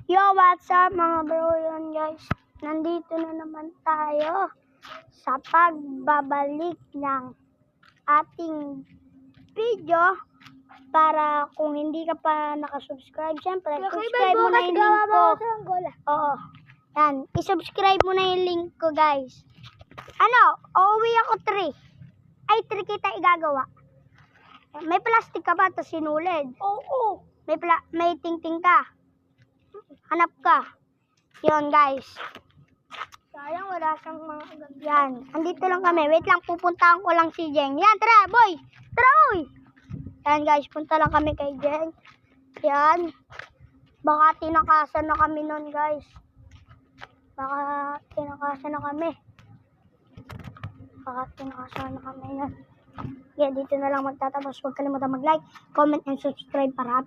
Yo, what's up mga bro? Yun guys, nandito na naman tayo sa pagbabalik ng ating video. Para kung hindi ka pa nakasubscribe, syempre, subscribe mo na yung link ko. Oo. Yan, isubscribe mo na yung link ko guys. Uuwi ako 3. Ay, 3 kita igagawa. May plastic ka ba? Tapos sinulid. Oo. May tingting ka. Hanap ka. Yun guys. Sayang wala siyang mga agad. Yan. Andito lang kami. Wait lang. Pupuntahan ko lang si Jeng. Yan. Tara boy. Tara boy. Yan guys. Punta lang kami kay Jeng. Yan. Baka tinakasan na kami nun guys. Baka tinakasan na kami nun. Yan. Dito na lang magtatapos. Huwag kalimutan mag-like, comment, and subscribe para